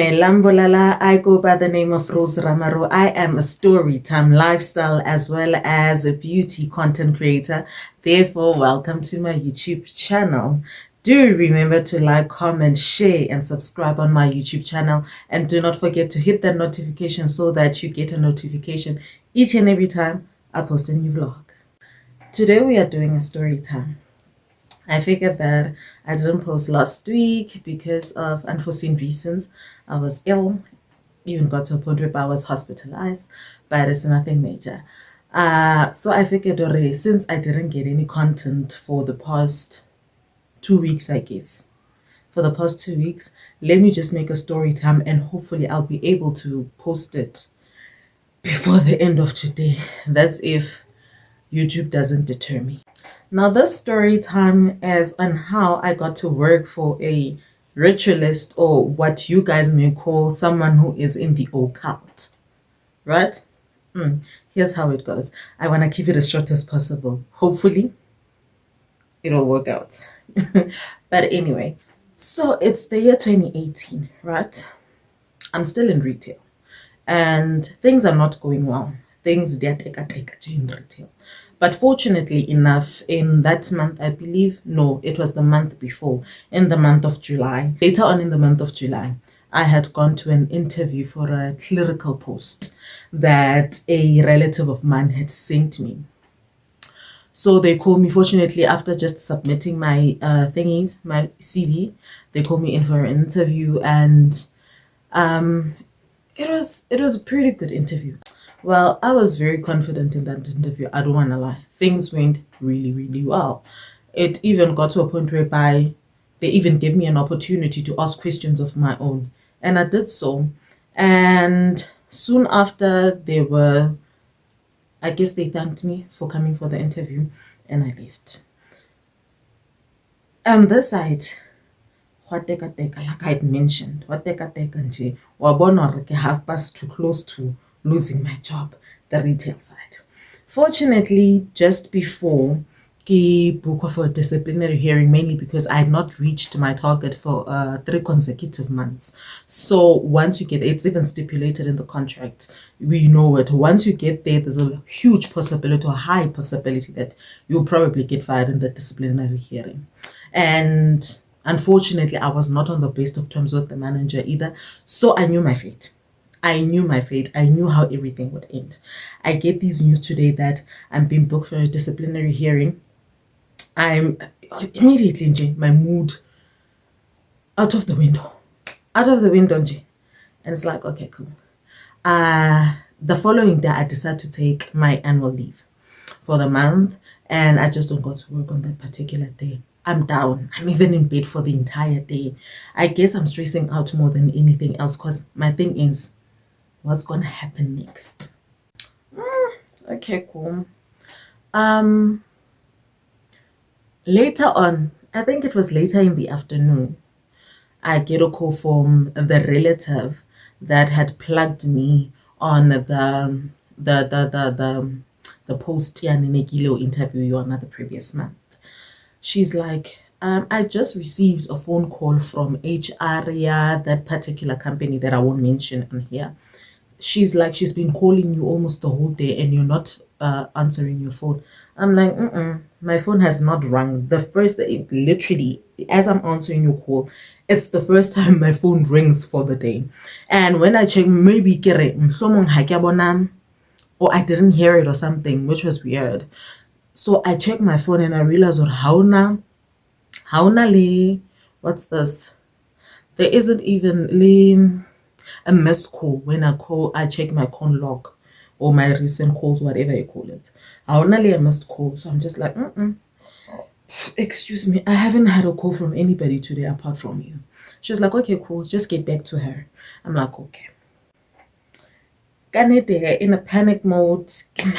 Dumelang bolala, I go by the name of Rose Ramaro. I am a Storytime lifestyle as well as a beauty content creator. Therefore, welcome to my YouTube channel. Do remember to like, comment, share, and subscribe on my YouTube channel. And do not forget to hit that notification so that you get a notification each and every time I post a new vlog. Today we are doing a story time. I figured that I didn't post last week because of unforeseen reasons. I was ill, even got to a point where I was hospitalized, but it's nothing major. So I figured since I didn't get any content for the past 2 weeks, I guess, for the past 2 weeks, let me just make a story time and hopefully I'll be able to post it before the end of today. That's if YouTube doesn't deter me. Now, this story time is on how I got to work for a ritualist, or what you guys may call someone who is in the occult, right? Here's how it goes. I want to keep it as short as possible. Hopefully, it'll work out. But anyway, so it's the year 2018, right? I'm still in retail and things are not going well. Things they are take in retail. But fortunately enough, in that month, I believe, no, it was the month before, in the month of July. Later on in the month of July, I had gone to an interview for a clerical post that a relative of mine had sent me. So they called me, fortunately, after just submitting my my CV, they called me in for an interview, and it was a pretty good interview. Well, I was very confident in that interview. I don't want to lie. Things went really, really well. It even got to a point whereby they even gave me an opportunity to ask questions of my own. And I did so. And soon after, I guess they thanked me for coming for the interview, and I left. On this side, like I had mentioned, half past too close to losing my job, the retail side. Fortunately, just before ke book for a disciplinary hearing, mainly because I had not reached my target for 3 consecutive months. So once you get, it's even stipulated in the contract, we know it. Once you get there, there's a huge possibility, or high possibility, that you'll probably get fired in the disciplinary hearing. And unfortunately, I was not on the best of terms with the manager either. So I knew my fate. I knew my fate. I knew how everything would end. I get these news today that I'm being booked for a disciplinary hearing. I'm immediately, my mood out of the window. Out of the window, and it's like, okay, cool. The following day, I decided to take my annual leave for the month, and I just don't go to work on that particular day. I'm down. I'm even in bed for the entire day. I guess I'm stressing out more than anything else, because my thing is, what's gonna happen next? Okay, cool. Later on, I think it was later in the afternoon, I get a call from the relative that had plugged me on the post interview you on the previous month. She's like, I just received a phone call from HR, that particular company that I won't mention on here. She's like, she's been calling you almost the whole day and you're not answering your phone. I'm like, my phone has not rung. Literally, as I'm answering your call, it's the first time my phone rings for the day. And when I check, maybe or I didn't hear it or something, which was weird. So I check my phone and I realize, what's this? There isn't even a missed call. When I check my con log or my recent calls, whatever you call it. Only a missed call. So I'm just like, excuse me, I haven't had a call from anybody today apart from you. She was like, okay, cool, just get back to her. I'm like, okay. In a panic mode, and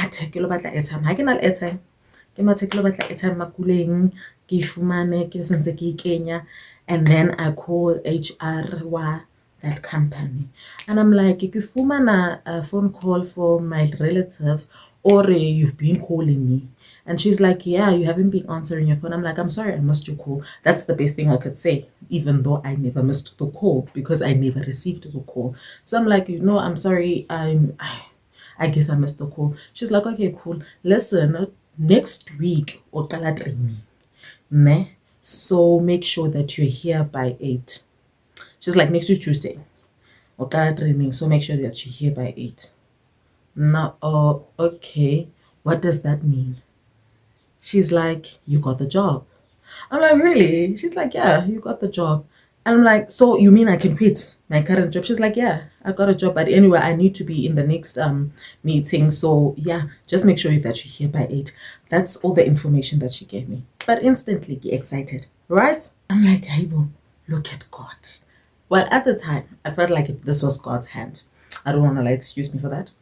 then I call HR that company, and I'm like, if you fumana a phone call for my relative, or you've been calling me. And she's like, yeah, you haven't been answering your phone. I'm like, I'm sorry, I missed your call. That's the best thing I could say, even though I never missed the call because I never received the call. So I'm like, I'm sorry, I guess I missed the call. She's like, okay, cool. Listen, next week, Occult training, meh? So make sure that you're here by 8. She's like, next week Tuesday, Occult training. So make sure that you're here by 8. Now, oh, okay. What does that mean? She's like, you got the job. I'm like, really? She's like, yeah, you got the job. And I'm like, so you mean I can quit my current job? She's like, yeah, I got a job. But anyway, I need to be in the next meeting. So yeah, just make sure that you're here by 8. That's all the information that she gave me. But instantly get excited, right? I'm like, hey, look at God. Well, at the time, I felt like this was God's hand. I don't want to excuse me for that.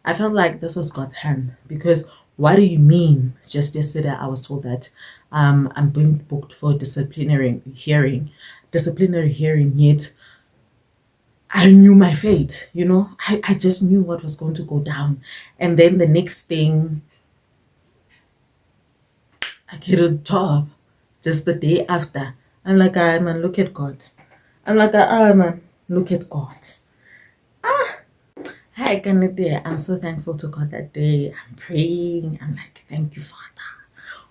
I felt like this was God's hand because what do you mean? Just yesterday, I was told that I'm being booked for disciplinary hearing, yet I knew my fate, I just knew what was going to go down. And then the next thing, I get a job just the day after. I'm like, man, look at God. I'm like, man, look at God. Hi, Kanete. I'm so thankful to God that day. I'm praying. I'm like, thank you, Father.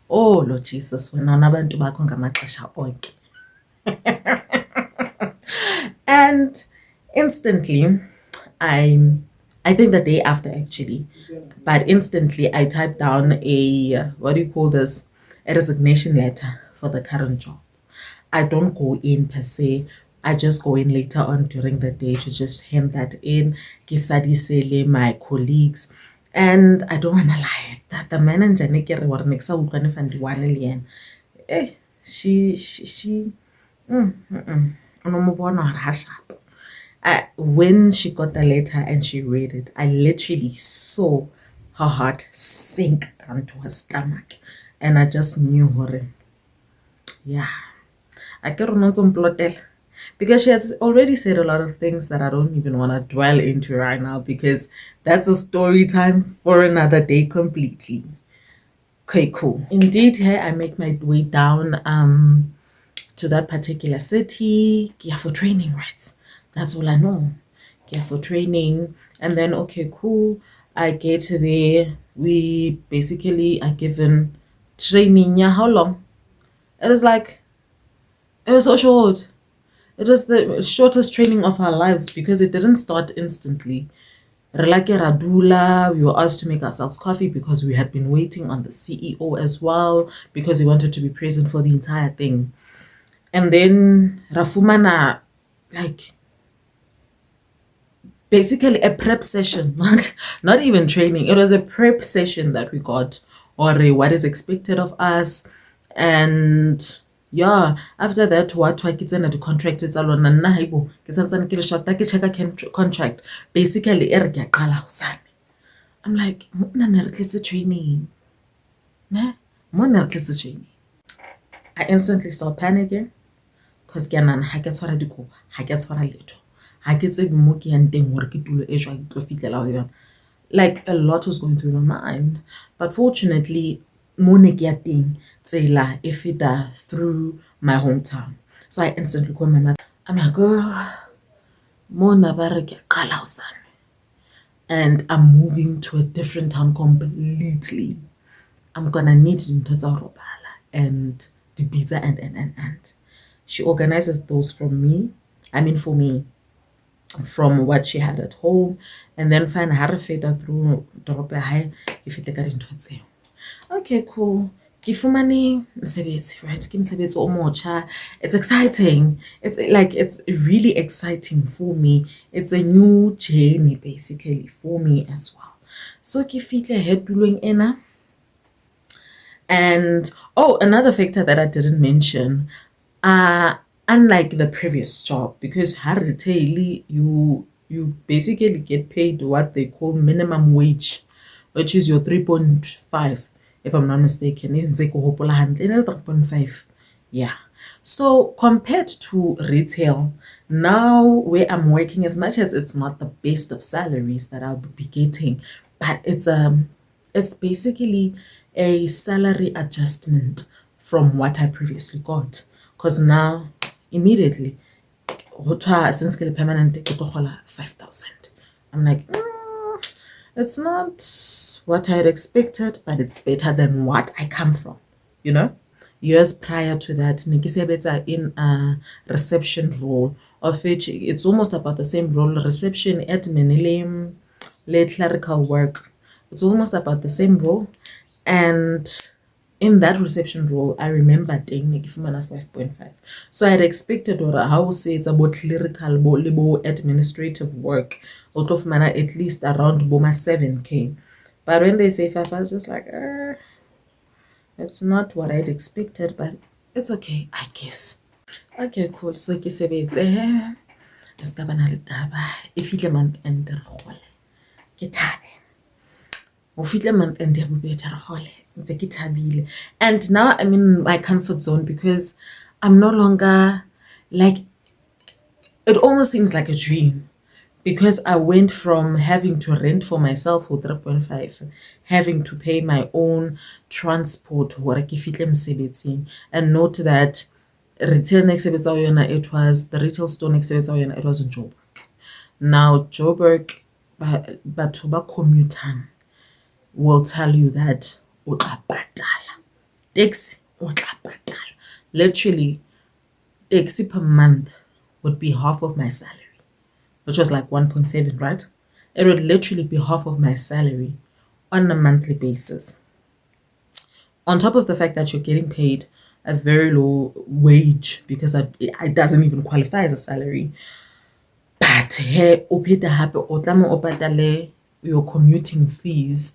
Oh, Lord Jesus, when abantu bakho ngamaxesha onke. And instantly, I think the day after actually, but instantly I typed down a, what do you call this? A resignation letter for the current job. I don't go in per se. I just go in later on during the day to just hand that in. Kisadisele my colleagues. And I don't want to lie, that the manager she when she got the letter and she read it, I literally saw her heart sink down to her stomach. And I just knew her. Yeah. I can't because she has already said a lot of things that I don't even want to dwell into right now because that's a story time for another day completely. Okay, cool. Indeed, here I make my way down to that particular city. Yeah, for training, right? That's all I know. Yeah, for training. And then, okay, cool. I get there. We basically are given training. Yeah, how long? It was so short. It was the shortest training of our lives because it didn't start instantly. Radula, we were asked to make ourselves coffee because we had been waiting on the CEO as well because he wanted to be present for the entire thing. And then Rafumana, like basically a prep session, not even training. It was a prep session that we got, or what is expected of us. And yeah, after that, what I get the contract is alone and naibo. Contract. Basically, I'm like, training. Training. I instantly start panicking because I get what I do. I get what I do. I get like a lot was going through my mind. But fortunately, thing if it through my hometown. So I instantly called my mother. I'm like, girl, and I'm moving to a different town completely. I'm gonna need Robala and the pizza and. She organizes those for me. For me, from what she had at home, and then find her feta through Dorope High if it got. Okay, cool. Kifumani msebetsi, right? Kimsebetsi omocha. It's exciting. It's really exciting for me. It's a new journey basically for me as well. So kifitle head doing ena. And another factor that I didn't mention, unlike the previous job, because Haritaili, you basically get paid what they call minimum wage, which is your 3.5, if I'm not mistaken. 3.5. Yeah. So compared to retail, now where I'm working, as much as it's not the best of salaries that I'll be getting, but it's It's basically a salary adjustment from what I previously got. Because now, immediately, since ke le permanent, ke tlo gola 5,000. I'm like, it's not what I had expected, but it's better than what I come from, you know? Years prior to that, ne ke sebetsa in a reception role, of which it's almost about the same role, reception, admin, le clerical work. It's almost about the same role. And in that reception role, I remember taking like 5.5. So I had expected or how say it's about clerical bo administrative work, out of mana at least around boma 7K. But when they say 5, I was just like, it's not what I'd expected, but it's okay, I guess. Okay, cool. So ke sebetse es ka bana le taba e fitle month end re gole ke thabe o fitle month end ya bobedi re gole ntse ke thabile. And now I'm in my comfort zone because I'm no longer like, it almost seems like a dream, because I went from having to rent for myself for 3.5, having to pay my own transport hore ke fihle mosebetsing. And note that retail next it was the retail store next it was in Joburg. Now Joburg, batho ba commutang will tell you that o tla patala taxi, o tla patala. Literally, taxi per month would be half of my salary, which was like 1.7, right? It would literally be half of my salary on a monthly basis. On top of the fact that you're getting paid a very low wage, because it doesn't even qualify as a salary. But here, your commuting fees,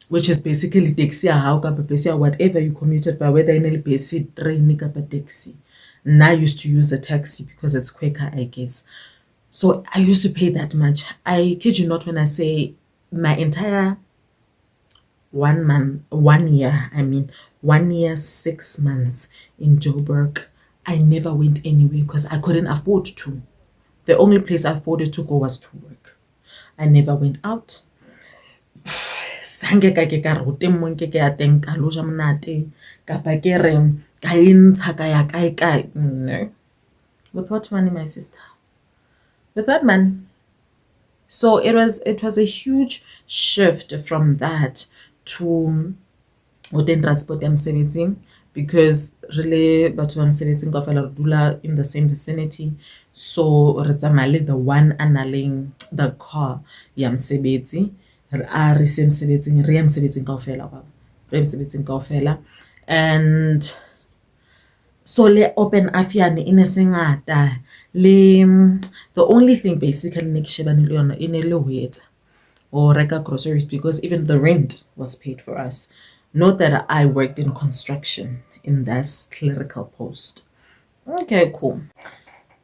which is basically taxi whatever you commuted by, whether in a basic train taxi. Now I used to use a taxi because it's quicker, I guess. So I used to pay that much. I kid you not when I say my entire 1 year, 6 months in Joburg, I never went anywhere because I couldn't afford to. The only place I afforded to go was to work. I never went out. Sange ka ke ka re teng mo nke ke ya teng ka lo ja monate kapa ke re ka entsha ka ya kae. No. With what money, my sister? With that money. So it was a huge shift from that to hotel transport emsebenzing, because really batho ba mosebetsing kaofela re dula in the same vicinity, so re tsamaya the one analing the car ya mosebetsi, re se mosebetsing, re ya mosebetsing kaofela. And so le open afiane in a sengata le the only thing basically ne ke shebane le yona e ne le ho etsa or reka groceries, because even the rent was paid for us. Note that I worked in construction in this clerical post. Okay, cool.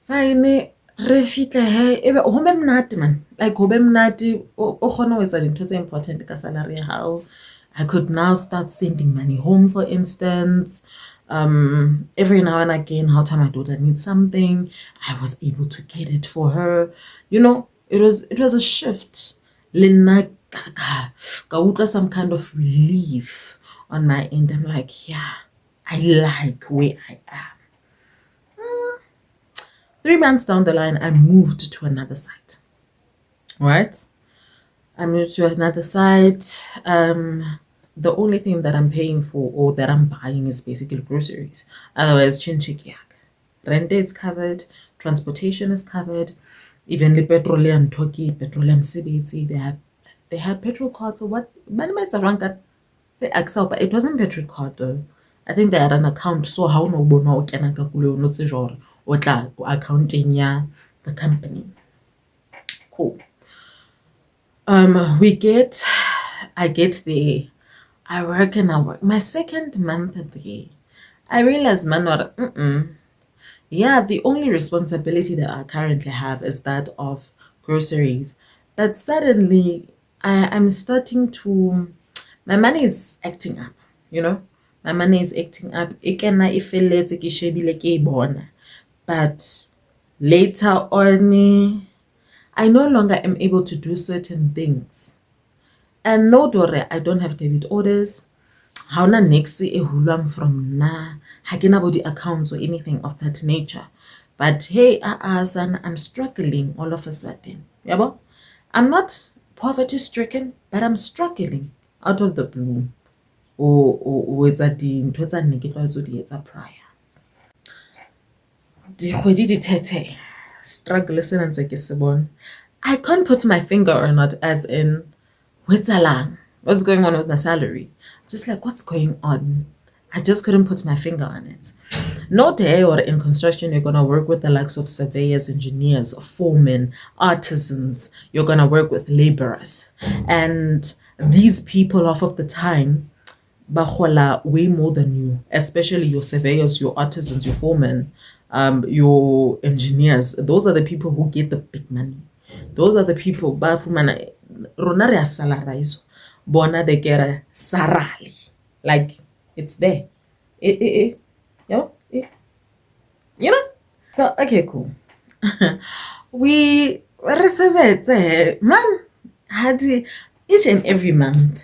Fine, re fihle he ebe ho be mnate man, like ho be mnate o kgona ho etsa dintho tse important ka salary ya hao. I could now start sending money home, for instance. Every now and again, how time my daughter needs something, I was able to get it for her. You know, it was a shift. Lena ka utlwa some kind of relief on my end. I'm like, yeah, I like where I am. 3 months down the line, I moved to another site. Right? I moved to another site. The only thing that I'm paying for or that I'm buying is basically groceries. Otherwise, chinchikiak. Rent is covered, transportation is covered, even the petroleum toki, petroleum CBT, they had petrol cards or what? It wasn't petrol card though. I think they had an account, so how no bono kena ka kulo no tsejore o tla accounting ya the company. Cool. I get there, I work. My second month there, I realized, man, yeah, the only responsibility that I currently have is that of groceries. But suddenly, I'm starting to, my money is acting up, you know? My money is acting up. But later on, I no longer am able to do certain things And no dore, I don't have debit orders. How na next e hulwang from na hakina body accounts or anything of that nature. But hey, son, I'm struggling all of a sudden. Yabo? I'm not poverty stricken, but I'm struggling out of the blue. O etsa dintho tsa nne ke tlwaetso di etsa prior. Dikgwedi di thethe. Struggle sena ntse ke se bona. I can't put my finger on it as in what's going on with my salary? Just like, what's going on? I just couldn't put my finger on it. No day or in construction, you're going to work with the likes of surveyors, engineers, foremen, artisans. You're going to work with laborers. And these people, half of the time, bahola way more than you, especially your surveyors, your artisans, your foremen, your engineers. Those are the people who get the big money. Those are the people bafumana rona re salarize bona they get a salary, like it's there. You know? You know? So okay, cool. we receive man had each and every month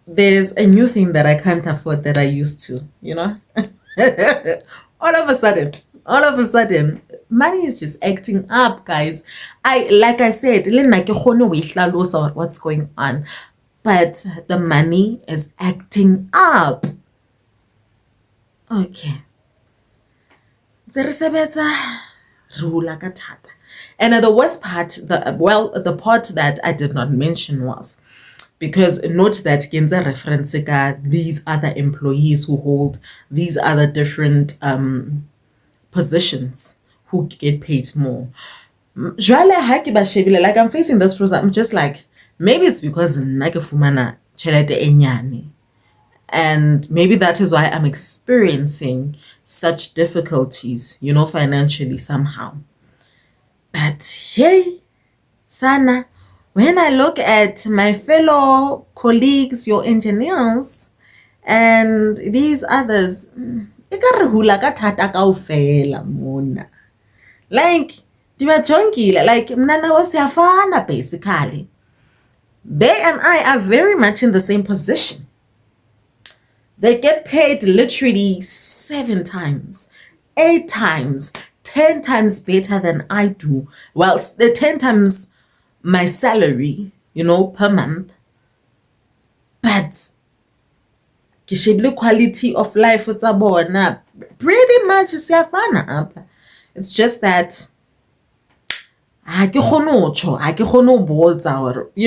there's a new thing that I can't afford that I used to, you know. all of a sudden money is just acting up, guys. Like I said, what's going on, but the money is acting up. Okay. And the worst part, the part that I did not mention was, because note that Genza reference these other employees who hold these other different positions who get paid more. Like I'm facing this process, I'm just like, maybe it's because nakefumana chelete enyane. And maybe that is why I'm experiencing such difficulties, you know, financially somehow. But yay, Sana, when I look at my fellow colleagues, your engineers, and these others, like, they were junky, like, mnana was yafana, basically. They and I are very much in the same position. They get paid literally 7 times, 8 times, 10 times better than I do. Well, the 10 times my salary, you know, per month. But the quality of life pretty much siyafana apha. It's just that you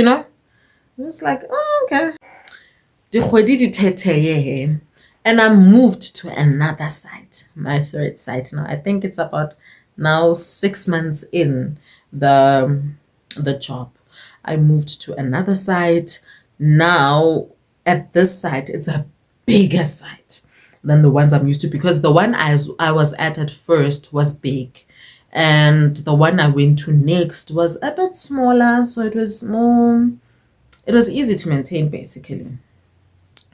know, it's like, oh, okay. And I moved to another site, my third site now. I think it's about now 6 months in the job. I moved to another site. Now at this site, it's a bigger site than the ones I'm used to, because the one I was at first was big, and the one I went to next was a bit smaller, so it was easy to maintain basically.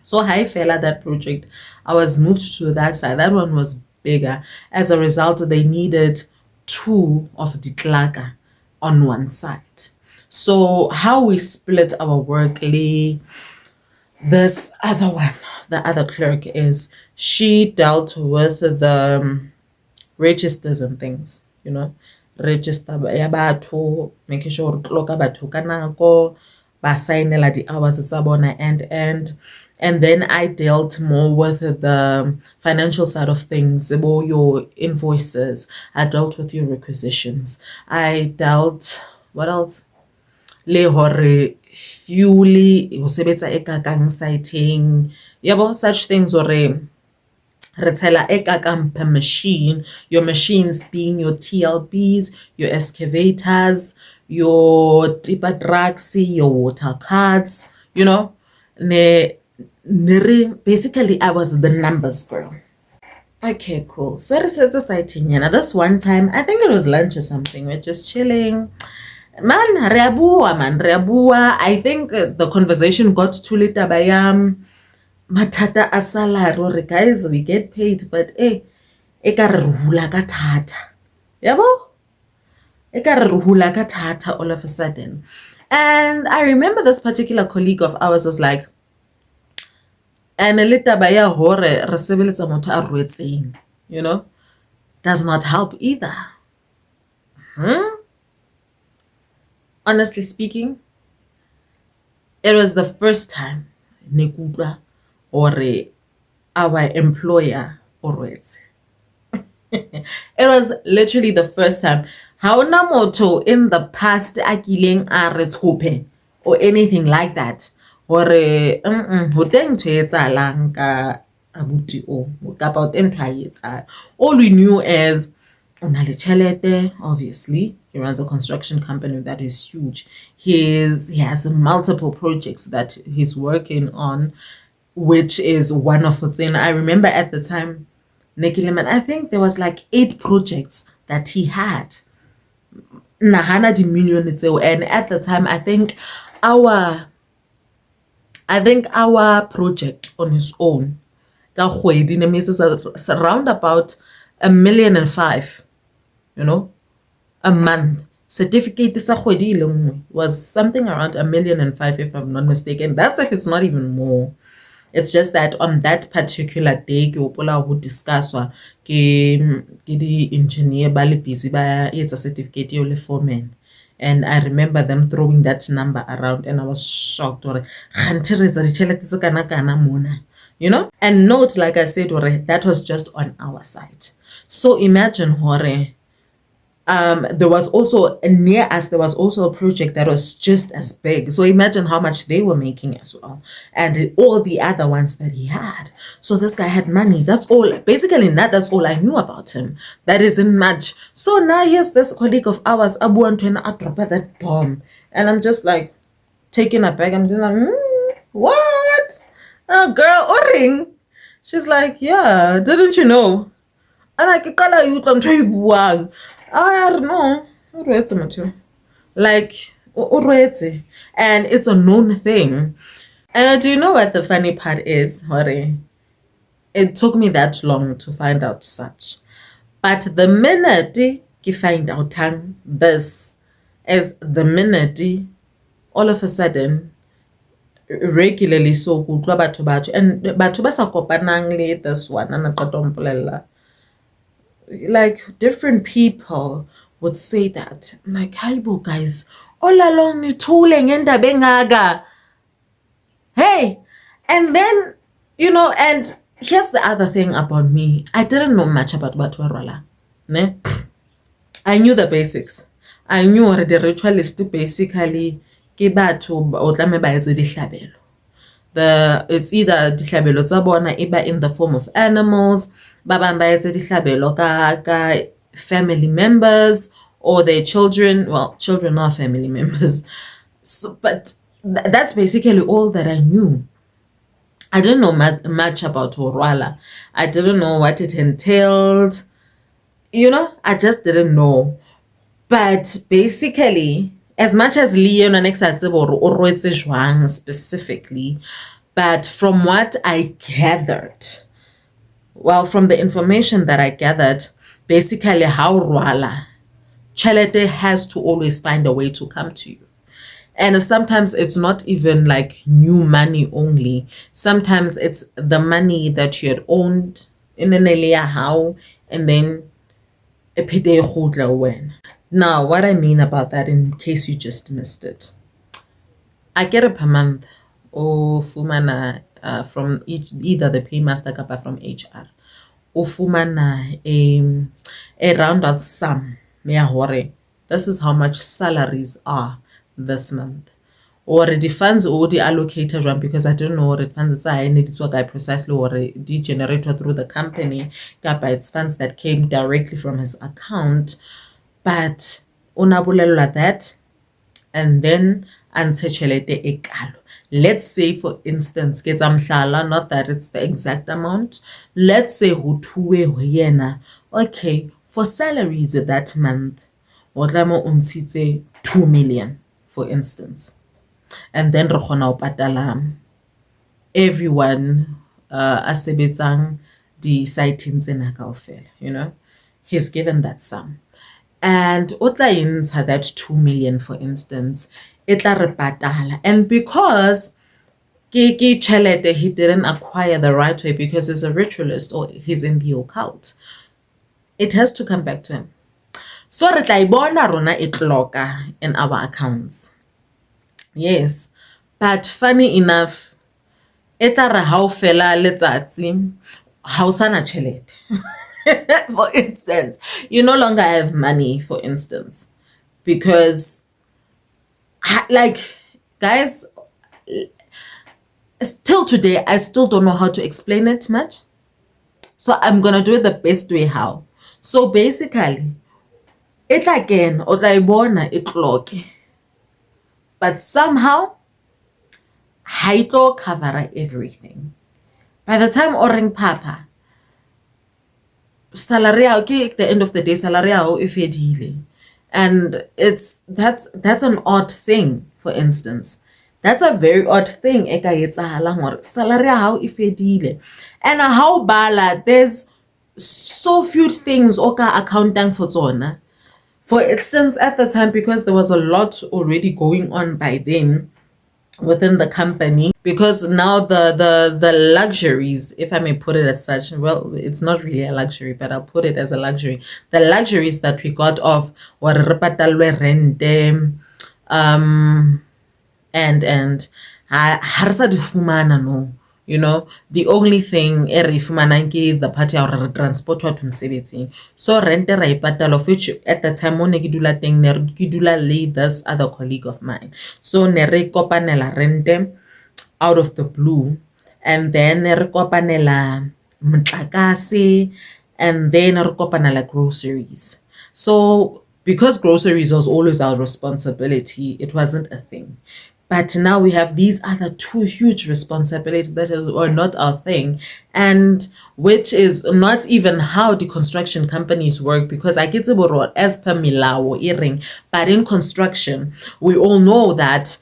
So hi fella, that project, I was moved to that side. That one was bigger. As a result, they needed 2 of the klaga on one side. So how we split our work, this other one, the other clerk, is she dealt with the registers and things, you know, register ya batho, making sure clock batho ka nako, ba signela di hours tsa bona and then I dealt more with the financial side of things, about your invoices. I dealt with your requisitions. I dealt, what else? Le hore fuel ho sebetsa e kakang sighting, yabo, such things, or retela e kakang per machine, your machines being your TLBs, your excavators, your tipper trucks, your water carts, you know. Basically I was the numbers girl. Okay, cool. So this is exciting. This one time, I think it was lunch or something, we're just chilling. Man, reabua. I think the conversation got too late. Bayam matata asala, guys, we get paid, but ekarehula ka thata. Yabo? Ekarehula ka thata all of a sudden. And I remember this particular colleague of ours was like, and le taba ya hore re sebeletsa motho a rwetseng, you know, does not help either. Honestly speaking, it was the first time ne or our employer o rwetse. It was literally the first time. Haona motho in the past a kileng a re tshope or anything like that. Or ho teng ntho e etsahalang ka abuti o kapa ho teng ntho a e etsang. All we knew is ona le tjhelete, obviously. He runs a construction company that is huge. He has multiple projects that he's working on, which is one of its in. I remember at the time, Nekileman, I think there was like 8 projects that he had. Nahana di million, and at the time, I think our project on his own, is around about 1.5 million, you know, a month. Certificate was something around 1.5 million, if I'm not mistaken. That's if it's not even more. It's just that on that particular day, ke hopola ho discusswa ke the engineer ba le busy ba etsa certificate eo le foreman. And I remember them throwing that number around, and I was shocked. Or you know, and note, like I said, that was just on our side. So imagine hore. There was also near us, there was also a project that was just as big. So imagine how much they were making as well. And all the other ones that he had. So this guy had money. That's all. Basically, that's all I knew about him. That isn't much. So now here's this colleague of ours, Abu Antoine, drop that bomb. And I'm just like taking a bag. I'm just like, what? Girl, Oring. She's like, yeah, didn't you know? And I kala you I'm trying buang. I don't know. Like, and it's a known thing. And do you know what the funny part is, Hore? It took me that long to find out such. But the minute you find out this is the minute all of a sudden regularly so good and batho ba sa kopanang le this one ana qeta mpolela. Like different people would say that. I'm like, Haibo guys, all along ni tooling and bengaga. Hey, and then you know, and here's the other thing about me. I didn't know much about Batwarala. Ne? I knew the basics. I knew what the ritualist basically ke batho o tlame ba etse dihlabelo. It's either dihlabelo tsa bona iba in the form of animals, ba bang ba etse dihlabelo ka family members or their children. Well, children are family members. So, but that's basically all that I knew. I didn't know much about Orwala. I didn't know what it entailed. You know, I just didn't know. But basically, as much as Leon and specifically, but from what I gathered, well, from the information that I gathered, basically how Rwala, Chalete has to always find a way to come to you. And sometimes it's not even like new money only. Sometimes it's the money that you had owned in an area how, and then a pide khutla when. Now, what I mean about that, in case you just missed it, I get it per month or fumana from either the paymaster kapa from HR. Or fumana a roundout sum. Mea hore. This is how much salaries are this month. Or the funds already allocated one because I don't know what the funds are. I need to work precisely or the generator through the company. Kapa it's funds that came directly from his account. But unabulela that, and then antechelete ekalo. Let's say, for instance, get amhlala, not that it's the exact amount. Let's say hutuwe huyena. Okay, for salaries that month, otlamo unsitse 2 million, for instance. And then re khona ho patala everyone asebetsang di siteng tsena kaofela, you know. He's given that sum. And Otla insa that 2 million, for instance, e tla re patala. And because he didn't acquire the right way because he's a ritualist or he's in the occult, it has to come back to him. So re tla ibona rona e tloka in our accounts. Yes, but funny enough, e tla re ha o fela letsatsi ha o sana tjhelete. For instance, you no longer have money, for instance, because like, guys, till today I still don't know how to explain it much, so I'm gonna do it the best way how. So basically, it again o tla ibona e clock, but somehow ha e tlo cover everything. By the time o reng papa, salary ya ke the end of the day salary ya e fedile. And that's an odd thing. For instance, that's a very odd thing e ka etsahalang hore salary ya hao e fedile. And how bala, there's so few things o ka accounting for tsona. For instance, at the time, because there was a lot already going on by then within the company, because now the luxuries, if I may put it as such, well, it's not really a luxury, but I'll put it as a luxury. The luxuries that we got of what rent, and ha re sa di fumana, no. You know, the only thing e re fumanang ke the party ya hore re transport wa to mosebetsing. So rent ra ipatala, of which at the time one ke dula teng ne ke dula le this other colleague of mine. So ne re kopanela rent out of the blue, and then ne re kopanela motlakase, and then re kopanela groceries. So because groceries was always our responsibility, it wasn't a thing. But now we have these other two huge responsibilities that are not our thing, and which is not even how the construction companies work, because I get as per milao iring, but in construction, we all know that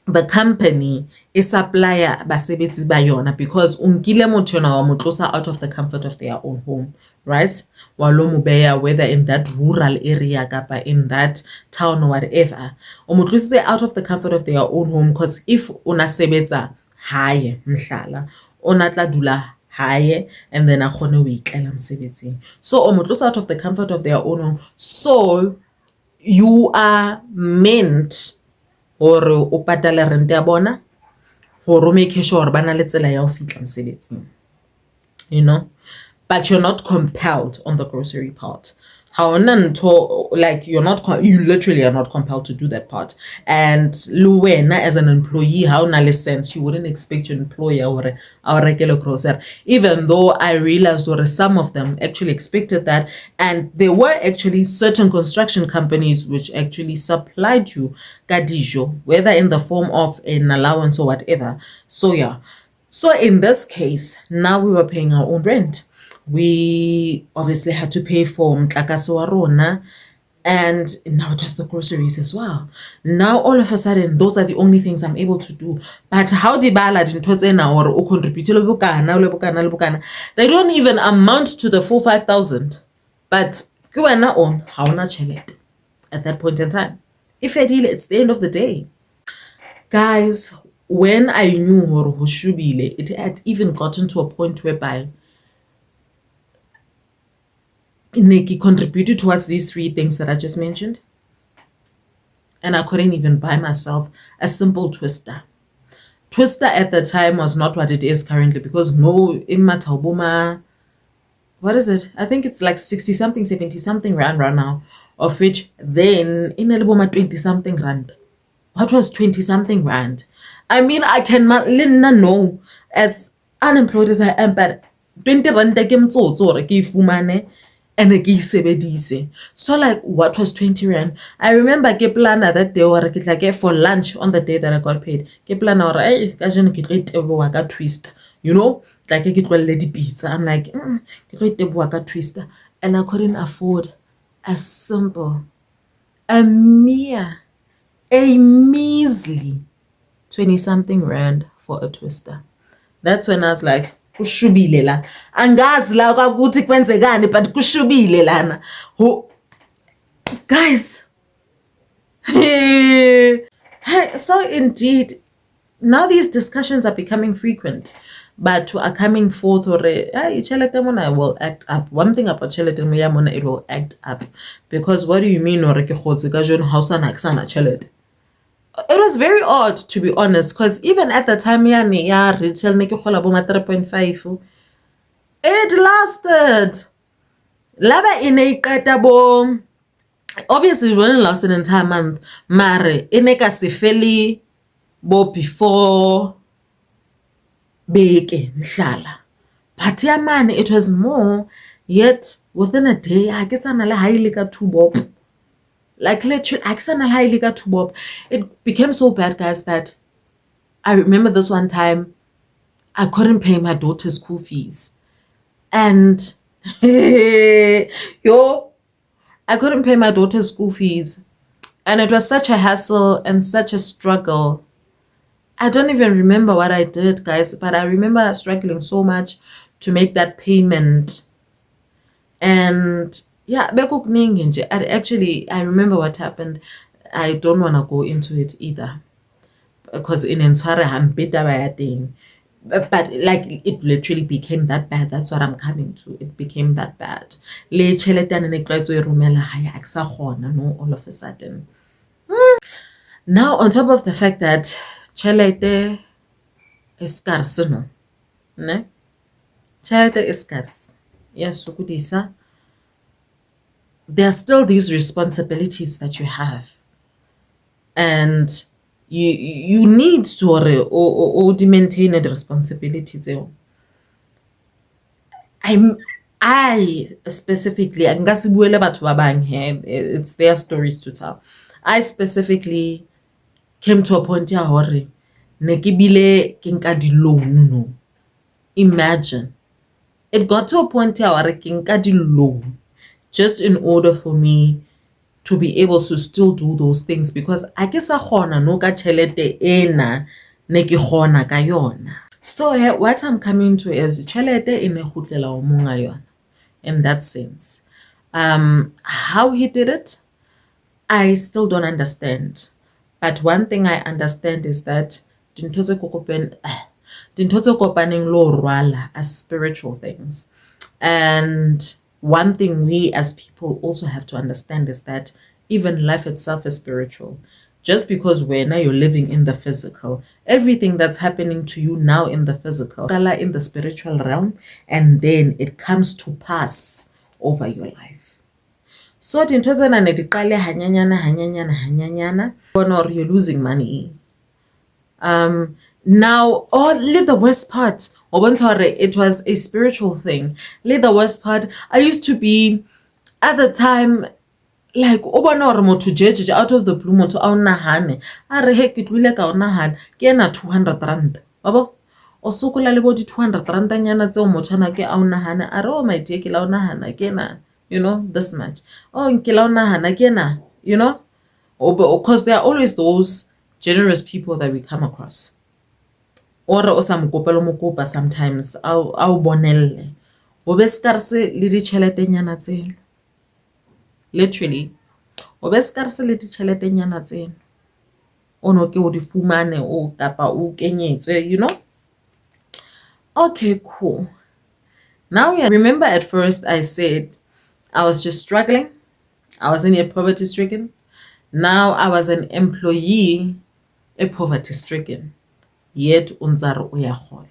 the company is supplier basebetsi ba yona, because unkile motho na wa motlosa out of the comfort of their own home, right? Walo mubeya, whether in that rural area kapa in that town or whatever, o motlosise out of the comfort of their own home, because if una sebetsa haye mhlala ona tla dula haye, and then a khone o iklela mosebetsing. So o motlosa out of the comfort of their own home, so you are meant or o patala rent ya bona gore o make sure ba na le tsela ya o fitla mosebetsing, you know. But you're not compelled on the grocery part. Like you literally are not compelled to do that part. And luwena as an employee, how na sense, you wouldn't expect your employer or our regular grocer, even though I realized or some of them actually expected that. And there were actually certain construction companies which actually supplied you kadijo, whether in the form of an allowance or whatever. So yeah. So in this case, now we were paying our own rent. We obviously had to pay for mtlakase wa rona, and now it was the groceries as well. Now all of a sudden, those are the only things I'm able to do. But how di bala dintho tsena or o contribute le bokana, they don't even amount to the full 5,000. But ke wena on ha ona tjhelete at that point in time. If it's the end of the day. Guys, when I knew hore ho shubile, it had even gotten to a point whereby Nikki contributed towards these three things that I just mentioned. And I couldn't even buy myself a simple twister. Twister at the time was not what it is currently, because no, in Matahobuma, what is it? I think it's like 60 something, 70 something rand right now, of which then in Elboma 20 something rand. What was 20 something rand? I mean, I can know, as unemployed as I am, but 20 rand ke mtsotso ke ifumane and ke sebedise. So like, what was 20 rand? I remember ke plana that day or ke tla ke for lunch on the day that I got paid. Ke plana or hey, ka jeno ke tlo iteboa ka twister. You know, like ke tlolele di pizza. I'm like, ke tlo iteboa ka twister, and I couldn't afford a simple, a measly 20 something rand for a twister. That's when I was like, kushubile la. Angazi la ukuthi kwenzekani, but kushubile lana. Guys, So indeed, now these discussions are becoming frequent, but are coming forth or chelete mona will act up. One thing about chelete mona, it will act up. Because what do you mean or ke khotse ka jone ha o sana ke sana chelete? It was very odd, to be honest, because even at the time ya retail ne ke kgola bo 3.5, it lasted. Laba ine iqeta bo, obviously it wouldn't last an entire month, mare ine ka se feli bo before beke mhlala. But ya man, it was more, yet within a day I guess I'm like highly ka 2 bob. Like literally I guess I'm highly ka 2 bob. It became so bad, guys, that I remember this one time I couldn't pay my daughter's school fees. And yo, I couldn't pay my daughter's school fees. And it was such a hassle and such a struggle. I don't even remember what I did, guys, but I remember struggling so much to make that payment. And yeah, I remember what happened. I don't want to go into it either, because in entire I'm better by a thing. But like it literally became that bad. That's what I'm coming to. It became that bad. Le tjhelete ya ne ke tlo e romela hae a ke sa kgona, no, all of a sudden. Now on top of the fact that tjhelete is scarce, no, ne? Tjhelete is scarce. Yes, sokodisa. There are still these responsibilities that you have, and you need to or maintain the responsibility there. I specifically, angasibuele batho ba bang here, it's their stories to tell. I specifically came to a point ya hore ne ke bile ke nka di loan, no. Imagine. It got to a point ya hore ke nka di loan just in order for me to be able to still do those things, because a ke sa kgona no ka tjhelete ena ne ke kgona ka yona. So what I'm coming to is tjhelete e ne khutlela o monga yona. In that sense, how he did it, I still don't understand. But one thing I understand is that dintho tse kopaneng lo rwala as spiritual things. And one thing we as people also have to understand is that even life itself is spiritual. Just because now you're living in the physical, everything that's happening to you now in the physical, in the spiritual realm, and then it comes to pass over your life. So dintho tsena ne di qale hanyanyana, or you're losing money. Now, the worst part, it was a spiritual thing. The worst part, I used to be at the time like obana or to judge out of the blue motho a o nahane a re he ke tlile ka o nahana ke ena 200 rand babo o sokola le bo di 200 rand nyana tse o motho ke a o nahana a re oh my dear ke la o nahana ke ena, you know, this much, oh ke la o nahana ke ena, you know, because there are always those generous people that we come across, or o sa mokopelo mokopa sometimes a o bonelle o be scarce le di tjhelete nyana tseno. Literally, o be scarce le di tjhelete nyana tseno o no ke o di fumane o kapa o kenyetswe, you know. Okay, cool. Now, yeah, remember at first I said I was just struggling. I wasn't yet poverty stricken. Now I was an employee, a poverty stricken. Yet unzaro uyakhola.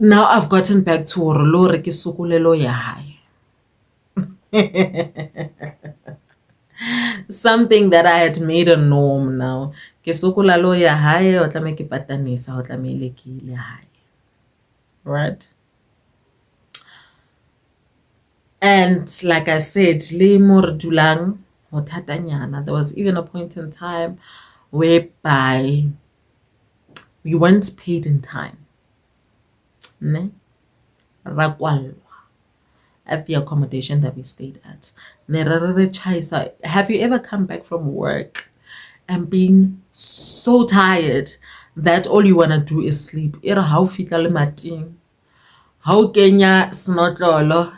Now I've gotten back to lo re ke sokolelo ya hae. Something that I had made a norm now. Ke sokola lo ya hae o tla me ke patanisa o tla me le ke ile hae. Right? And like I said, le mo re dulang ho thatanyana. There was even a point in time whereby we weren't paid in time. Ne? Rakwalwa at the accommodation that we stayed at. Have you ever come back from work and been so tired that all you want to do is sleep? Ere ha o fitla le mating, ha o kenya snotlolo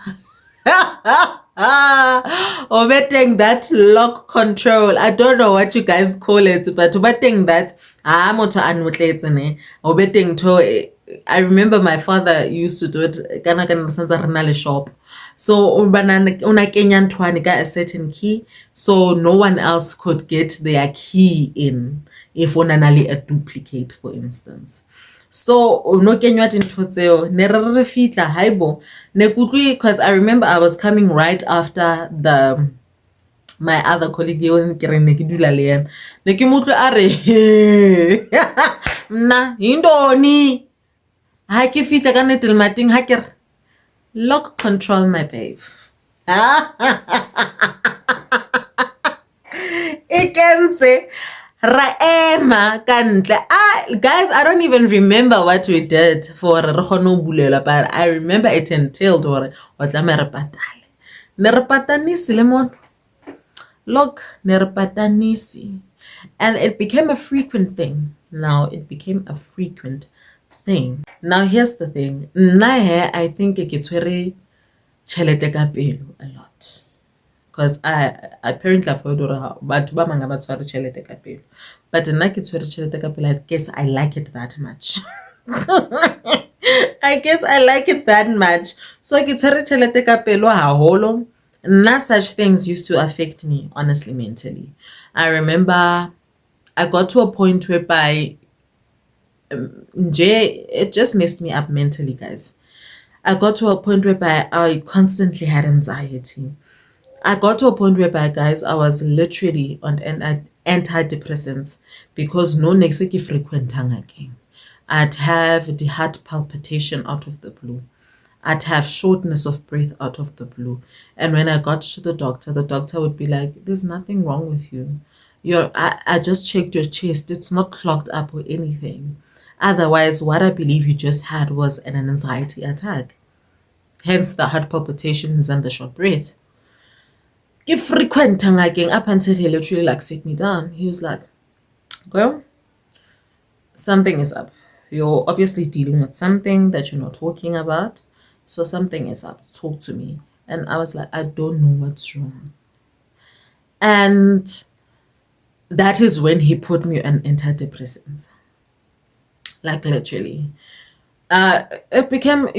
Or betting that lock control. I don't know what you guys call it, but betting that I'm not an or betting to. I remember my father used to do it. Kana sanza renale shop. So una Kenyan ntwani ka a certain key, so no one else could get their key in if onanali a duplicate, for instance. So no kenywa dintho tseo ne re fitla haibo ne kutlwi, because I remember I was coming right after my other colleague yo ke re ne ke dula le yena ne ke mutlo a re mna yindoni ha ke fitla ka netel mating ha ke re lock control my babe. Ikenze Raema kantle. Guys, I don't even remember what we did for re kgone bulela, but I remember it entailed or o tlame re patale. Ne re patanisi lemon. Look, ne re patanisi. And it became a frequent thing. Now it became a frequent thing. Now here's the thing. Nna I think ke tshwere tšhelete ka pelo a lot. Because I apparently I've heard batho ba manga ba tshware tšhelete ka pelo, but nna ke tshwere tšhelete ka pelo. I guess I like it that much. I guess I like it that much. So ke tshwere tšhelete ka pelo haholo. Nna such things used to affect me, honestly, mentally. I remember I got to a point whereby it just messed me up mentally, guys. I got to a point whereby I constantly had anxiety. I got to a point whereby, guys, I was literally on antidepressants because no next frequent again. I'd have the heart palpitation out of the blue. I'd have shortness of breath out of the blue. And when I got to the doctor would be like, there's nothing wrong with you. I just checked your chest. It's not clogged up or anything. Otherwise, what I believe you just had was an anxiety attack. Hence the heart palpitations and the short breath. If frequent again up until he literally like sit me down. He was like, girl, something is up. You're obviously dealing with something that you're not talking about. So something is up. Talk to me. And I was like, I don't know what's wrong. And that is when he put me on antidepressants. Like literally. It became,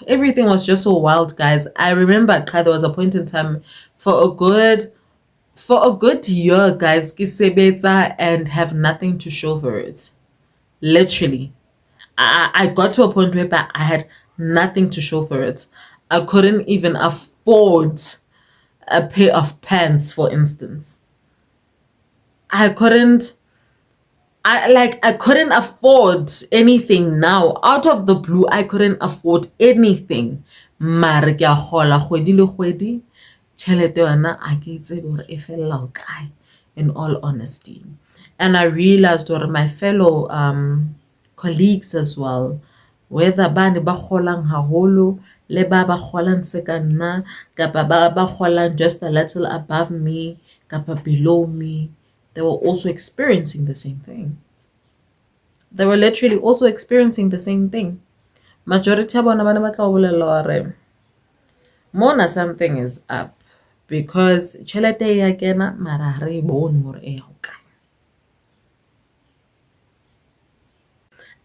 everything was just so wild, guys. I remember there was a point in time for a good year, guys, kisebeta and have nothing to show for it. Literally. I got to a point where I had nothing to show for it. I couldn't even afford a pair of pants, for instance. I couldn't afford anything now. Out of the blue, I couldn't afford anything. Mare ke a gola kgwedi le kgwedi. Tšhelete yona a ke itse gore e fella kae, in all honesty. And I realized that my fellow colleagues as well, whether bane ba golang haholo le ba ba golang se ka nna kapa ba golang just a little above me kapa below me, they were also experiencing the same thing. They were literally also experiencing the same thing. Majority of them Mona something is up because chelete ya kena mara re bone hore e hokae.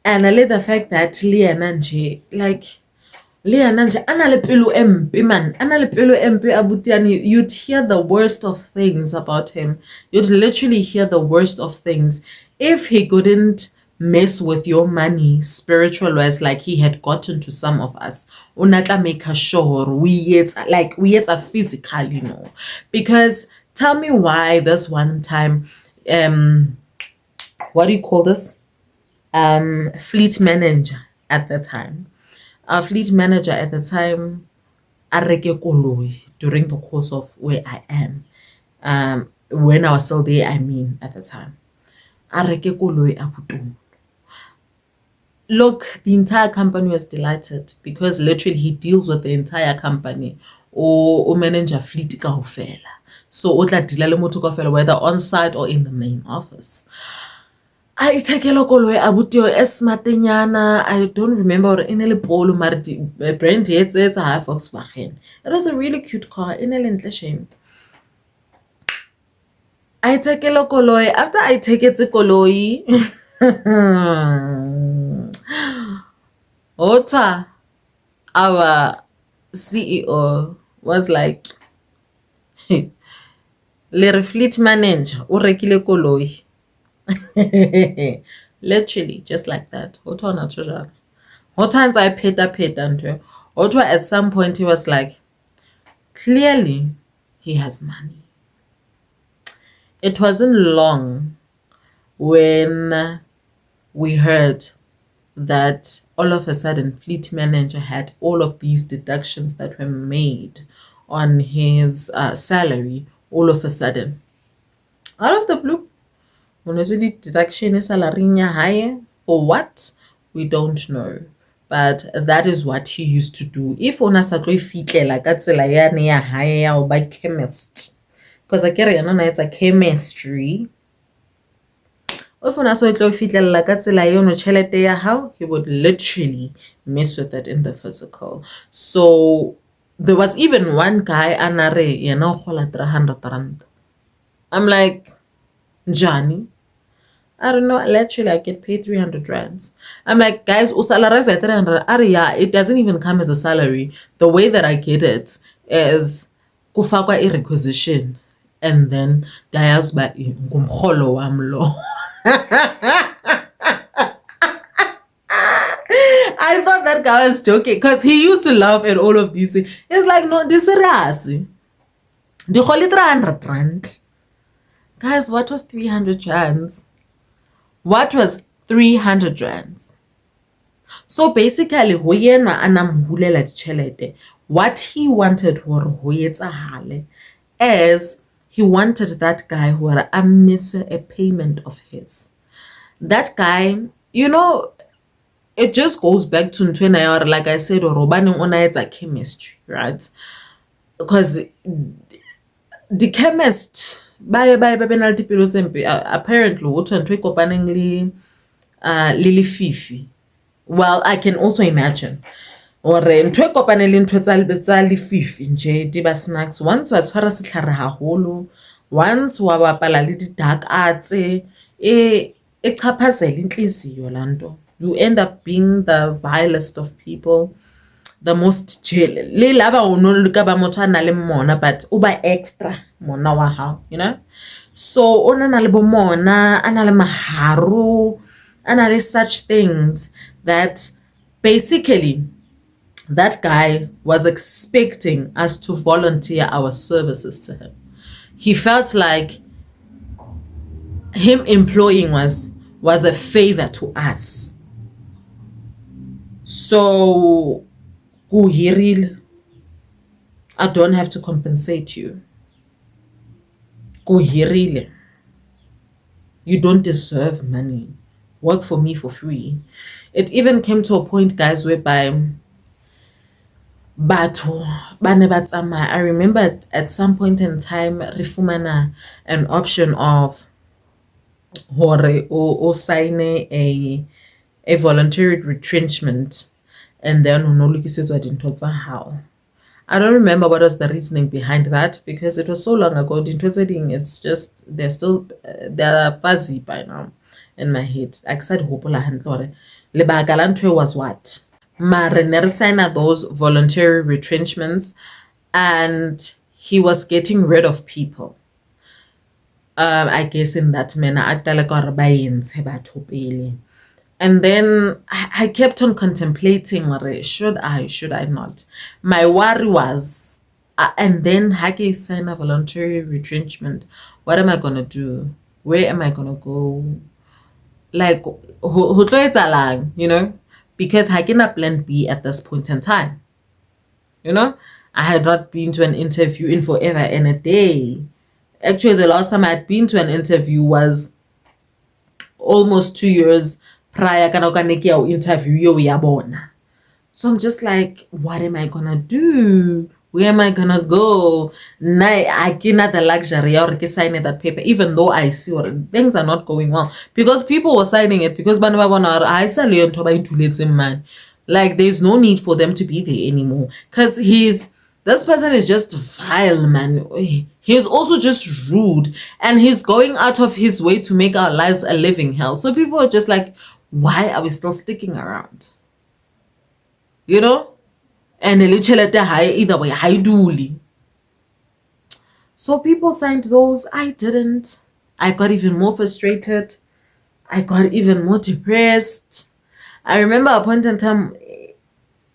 And I like the fact that Liana nje, like Liana nje ana le pelo empe man, ana le pelo empe abutiani. You'd hear the worst of things about him. You'd literally hear the worst of things if he couldn't mess with your money spiritual wise like he had gotten to some of us. Unatla make sure we a physical, you know. Because tell me why this one time what do you call this? Fleet manager at the time. Our fleet manager at the time areke koloi during the course of where I am. When I was still there, I mean at the time. Areke koloi abutung. Look, the entire company was delighted because literally he deals with the entire company or manager fleet kaofela. So o tla dila le motho kaofela whether on site or in the main office. I take a koloi abuti e smartenyana. I don't remember in le polo mara brand it's a high Volkswagen. It was a really cute car in a shame. I take a koloi. After I take it to koloi, Ota, our CEO, was like, le fleet manager, o rekile koloi. Literally, just like that. Ota na tshojana. Hotan's I paid into. Otto at some point he was like, clearly he has money. It wasn't long when we heard that all of a sudden Fleet Manager had all of these deductions that were made on his salary all of a sudden. Out of the blue. The deduction is salary higher for what? We don't know. But that is what he used to do. If ona sa tlo fitlela ka tsela yane ya hae ya ba chemist, because I get it's a chemistry. If ona sa tlo fitlela ka tsela yono tšhelete ya hao, he would literally mess with it in the physical. So there was even one guy anare yena o gola 300 rand. I'm like, Johnny, I don't know. Literally, I get paid 300 rands. I'm like, guys, usalarize at 300. Yeah, it doesn't even come as a salary. The way that I get it is kufakwa a requisition, and then dayas ba ngumkholo wam lo. I thought that guy was joking because he used to laugh at all of these things. It's like, no, this is serious. The holy 300 rand. Guys, what was 300 rands? What was 300 rands? So basically, what he wanted is he wanted that guy who a miss a payment of his. That guy, you know, it just goes back to like I said, or it's a chemistry, right? Because the chemist penalty apparently lily fifi. Well, I can also imagine or ntwe kopane le ntwe tsa lefifi nje di ba snacks. Once wa tshwara setlhare haholo, once wa bapala le di dark arts e chaphazela inhliziyo lanto. You end up being the vilest of people, the most chill. Le laba ono ka ba motho ana le mona, but uba extra mona wa hao, you know. So ona na le bomona, ana le maharu, ana le such things that basically that guy was expecting us to volunteer our services to him. He felt like him employing us was a favor to us. So kuhiril, I don't have to compensate you. Kuhirile, you don't deserve money. Work for me for free. It even came to a point, guys, whereby batho bane ba tsamaya. I remember at some point in time rifumana an option of hore o sign a voluntary retrenchment, and then how. I don't remember what was the reasoning behind that because it was so long ago. It's just they're fuzzy by now in my head. I said hopola hantle lebaka la ntwe was what. Mare ne re signa those voluntary retrenchments, and he was getting rid of people. I guess in that manner, and then I kept on contemplating, should I not? My worry was, and then Hake sign a voluntary retrenchment. What am I gonna do? Where am I gonna go? Like, you know, because Hakina plan B at this point in time. You know, I had not been to an interview in forever and a day. Actually, the last time I had been to an interview was almost 2 years prior interview. So I'm just like, what am I gonna do? Where am I gonna go? I cannot the luxury or sign that paper, even though I see what things are not going well. Because people were signing it because I man. Like there's no need for them to be there anymore. Cause this person is just vile, man. He's also just rude. And he's going out of his way to make our lives a living hell. So people are just like, why are we still sticking around? You know? And either way, haiduli. So people signed those. I didn't. I got even more frustrated. I got even more depressed. I remember a point in time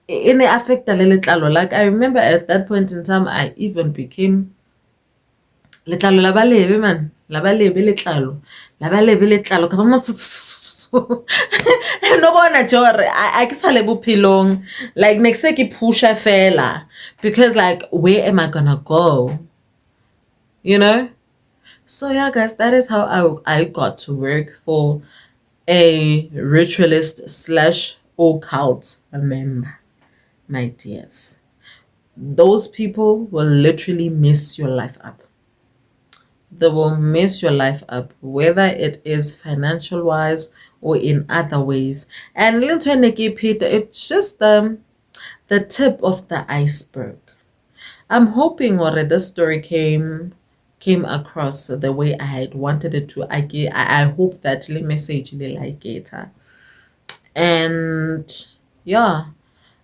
in the affect a little like I remember at that point in time I even became letlalo la balebe man. La balebe letlalo. La balebe letlalo. Ka ba motho no bona jore I ke sale bophelong like next ke pusha fela because like where am I gonna go, you know? So yeah guys, that is how I got to work for a ritualist slash occult member, my dears. Those people will literally mess your life up. They will mess your life up, whether it is financial wise or in other ways. And it's just the tip of the iceberg. I'm hoping already this story came across the way I had wanted it to. I hope that the message like it. And yeah,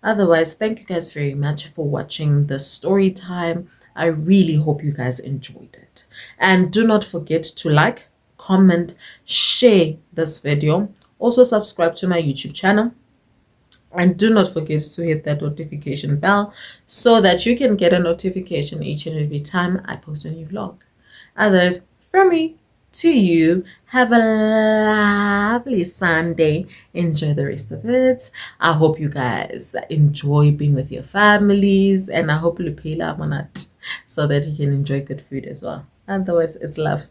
otherwise, thank you guys very much for watching the story time. I really hope you guys enjoyed it. And do not forget to like, comment, share this video. Also subscribe to my YouTube channel. And do not forget to hit that notification bell so that you can get a notification each and every time I post a new vlog. Others, from me to you, have a lovely Sunday. Enjoy the rest of it. I hope you guys enjoy being with your families, and I hope you pay love on it so that you can enjoy good food as well. Otherwise, it's love.